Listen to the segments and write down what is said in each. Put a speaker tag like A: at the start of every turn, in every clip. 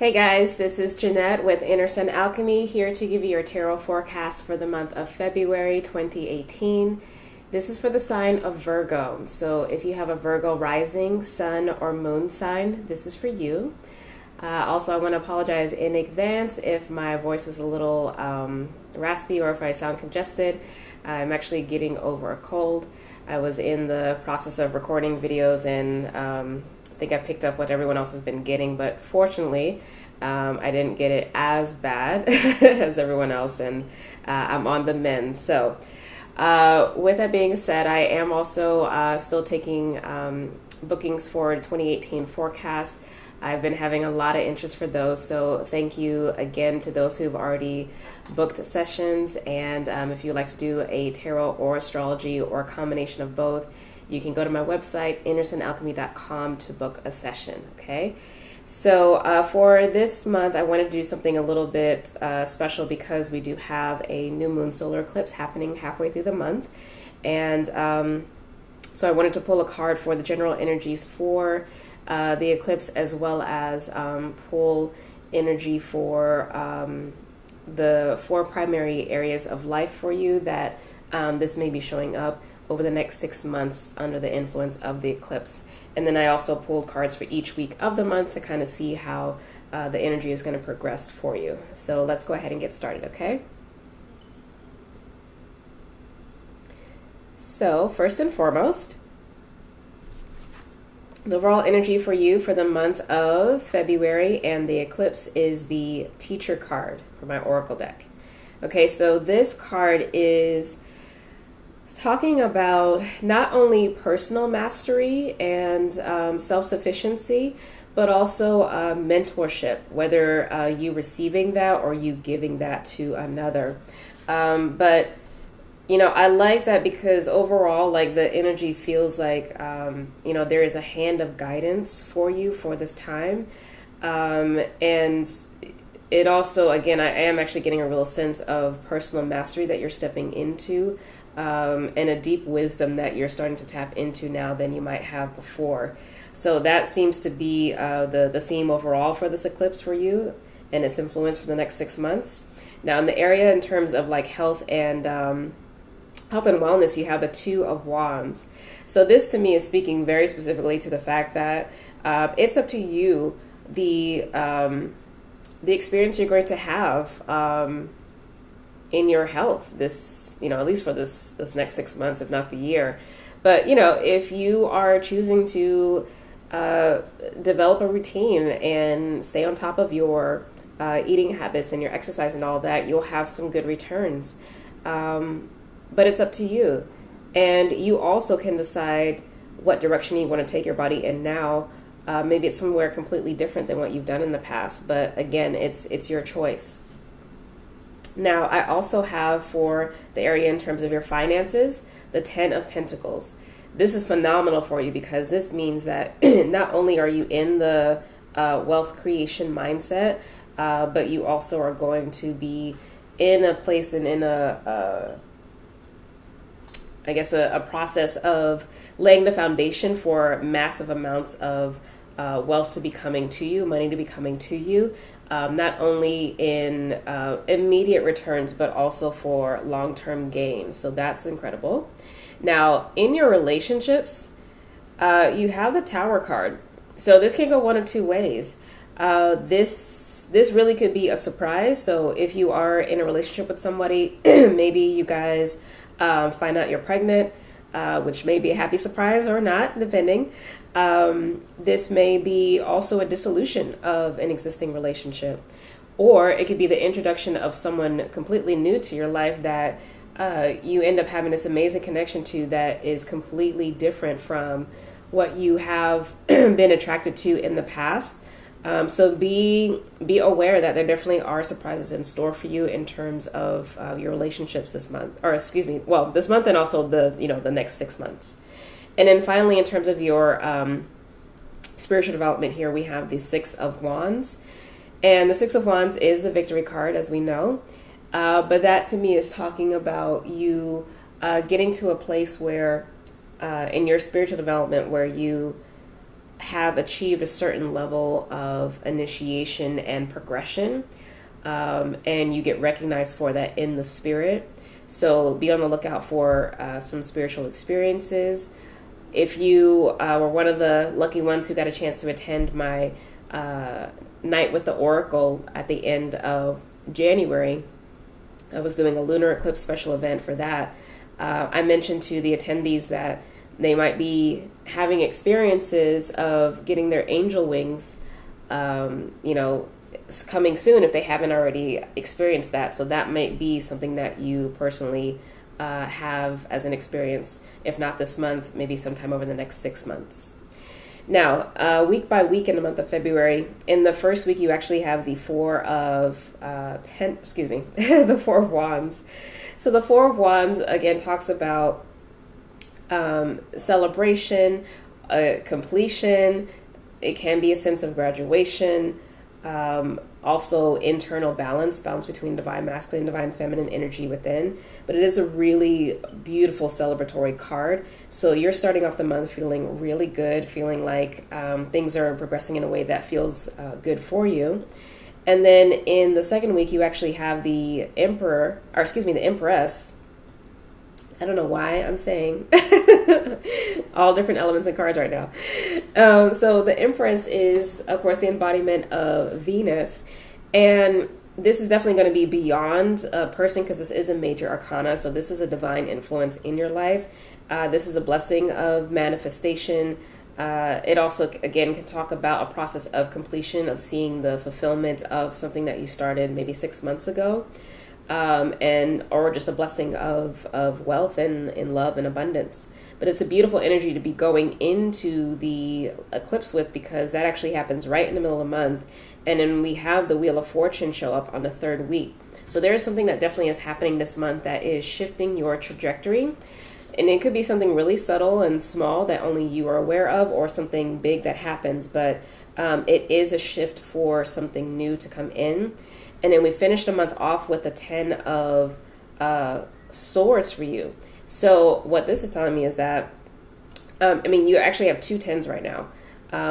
A: Hey guys, this is Jynnette with Inner Sun Alchemy, here to give you your tarot forecast for the month of February 2018. This is for the sign of Virgo. So if you have a Virgo rising, sun, or moon sign, this is for you. Also, I want to apologize in advance if my voice is a little raspy or if I sound congested. I'm actually getting over a cold. I was in the process of recording videos and I think I picked up what everyone else has been getting, but fortunately, I didn't get it as bad as everyone else, and I'm on the mend. So, with that being said, I am also still taking bookings for the 2018 forecast. I've been having a lot of interest for those, so thank you again to those who've already booked sessions. And if you'd like to do a tarot or astrology or a combination of both, you can go to my website, innersunalchemy.com, to book a session, okay? So for this month, I want to do something a little bit special because we do have a new moon solar eclipse happening halfway through the month. And so I wanted to pull a card for the general energies for the eclipse, as well as pull energy for the 4 primary areas of life for you that this may be showing up over the next 6 months under the influence of the eclipse. And then I also pulled cards for each week of the month to kind of see how the energy is going to progress for you. So let's go ahead and get started, okay? So first and foremost, the overall energy for you for the month of February and the eclipse is the Teacher card for my Oracle deck. Okay, so this card is talking about not only personal mastery and self-sufficiency, but also mentorship, whether you receiving that or you giving that to another. But you know, I like that because overall, like, the energy feels like, you know, there is a hand of guidance for you for this time. And it also, again, I am actually getting a real sense of personal mastery that you're stepping into, and a deep wisdom that you're starting to tap into now than you might have before. So that seems to be the theme overall for this eclipse for you and its influence for the next 6 months. Now, in the area in terms of like health and wellness, you have the 2 of Wands. So this to me is speaking very specifically to the fact that it's up to you the experience you're going to have in your health this, you know, at least for this next 6 months, if not the year. But, you know, if you are choosing to develop a routine and stay on top of your eating habits and your exercise and all that, you'll have some good returns. But it's up to you. And you also can decide what direction you want to take your body in now. Maybe it's somewhere completely different than what you've done in the past. But again, it's your choice. Now, I also have for the area in terms of your finances, the 10 of Pentacles. This is phenomenal for you because this means that not only are you in the wealth creation mindset, but you also are going to be in a place and in a process of laying the foundation for massive amounts of wealth to be coming to you, money to be coming to you, not only in immediate returns, but also for long-term gains. So that's incredible. Now, in your relationships, you have the Tower card. So this can go one of 2 ways. This really could be a surprise. So if you are in a relationship with somebody, maybe you guys find out you're pregnant, which may be a happy surprise or not, depending. This may be also a dissolution of an existing relationship, or it could be the introduction of someone completely new to your life that you end up having this amazing connection to that is completely different from what you have been attracted to in the past. So be aware that there definitely are surprises in store for you in terms of your relationships this month, or this month, and also the next 6 months. And then finally, in terms of your spiritual development here, we have the 6 of Wands. And the 6 of Wands is the Victory card, as we know. But that to me is talking about you getting to a place where in your spiritual development where you have achieved a certain level of initiation and progression, and you get recognized for that in the spirit. So be on the lookout for some spiritual experiences. If you were one of the lucky ones who got a chance to attend my night with the Oracle at the end of January, I was doing a lunar eclipse special event for that. I mentioned to the attendees that they might be having experiences of getting their angel wings, coming soon if they haven't already experienced that. So that might be something that you personally have as an experience, if not this month, maybe sometime over the next 6 months. Now, week by week in the month of February, in the first week you actually have the Four of the Four of Wands. So the Four of Wands again talks about celebration, completion. It can be a sense of graduation. Also internal balance between divine masculine, divine feminine energy within. But it is a really beautiful celebratory card. So you're starting off the month feeling really good, feeling like things are progressing in a way that feels good for you. And then in the second week, you actually have the Empress. I don't know why I'm saying all different elements and cards right now. So the Empress is, of course, the embodiment of Venus. And this is definitely going to be beyond a person because this is a major arcana. So this is a divine influence in your life. This is a blessing of manifestation. It also, again, can talk about a process of completion, of seeing the fulfillment of something that you started maybe 6 months ago. Or just a blessing of wealth and love and abundance. But it's a beautiful energy to be going into the eclipse with, because that actually happens right in the middle of the month. And then we have the Wheel of Fortune show up on the third week. So there's something that definitely is happening this month that is shifting your trajectory. And it could be something really subtle and small that only you are aware of, or something big that happens. But it is a shift for something new to come in. And then we finish the month off with the 10 of Swords for you. So what this is telling me is that, you actually have 2 10s right now,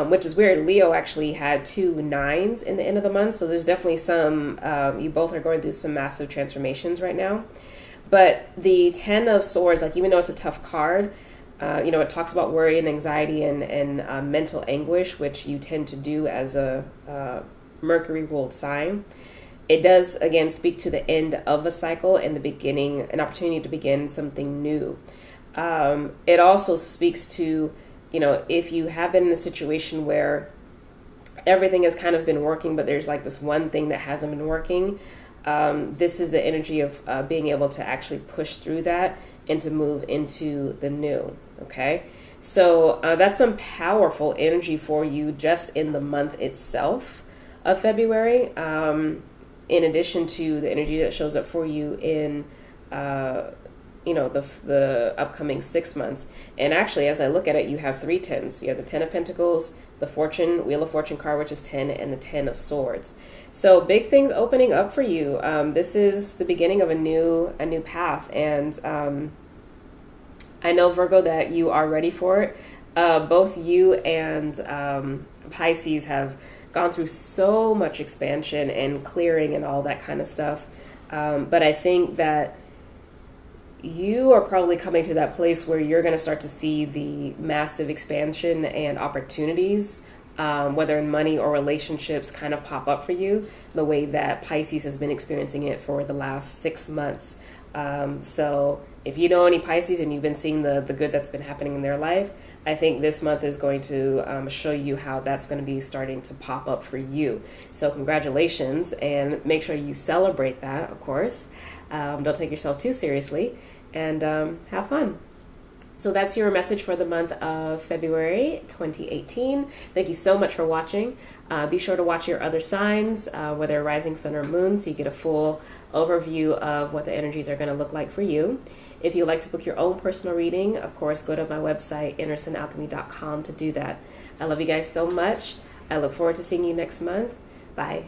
A: which is weird. Leo actually had 2 9s in the end of the month. So there's definitely some, you both are going through some massive transformations right now. But the 10 of Swords, like, even though it's a tough card, it talks about worry and anxiety and mental anguish, which you tend to do as a Mercury ruled sign. It does, again, speak to the end of a cycle and the beginning, an opportunity to begin something new. It also speaks to, if you have been in a situation where everything has kind of been working, but there's like this one thing that hasn't been working, this is the energy of being able to actually push through that and to move into the new, okay? So that's some powerful energy for you just in the month itself of February. In addition to the energy that shows up for you in, the upcoming 6 months. And actually, as I look at it, you have 3 10s. You have the 10 of Pentacles, the Wheel of Fortune card, which is 10, and the 10 of Swords. So big things opening up for you. This is the beginning of a new path. And I know, Virgo, that you are ready for it. Both you and Pisces have gone through so much expansion and clearing and all that kind of stuff. But I think that you are probably coming to that place where you're going to start to see the massive expansion and opportunities, whether in money or relationships, kind of pop up for you the way that Pisces has been experiencing it for the last 6 months. So if you know any Pisces and you've been seeing the good that's been happening in their life, I think this month is going to show you how that's going to be starting to pop up for you. So congratulations, and make sure you celebrate that, of course. Don't take yourself too seriously, and have fun. So that's your message for the month of February 2018. Thank you so much for watching. Be sure to watch your other signs, whether rising, sun, or moon, so you get a full overview of what the energies are going to look like for you. If you'd like to book your own personal reading, of course, go to my website, innersunalchemy.com, to do that. I love you guys so much. I look forward to seeing you next month. Bye.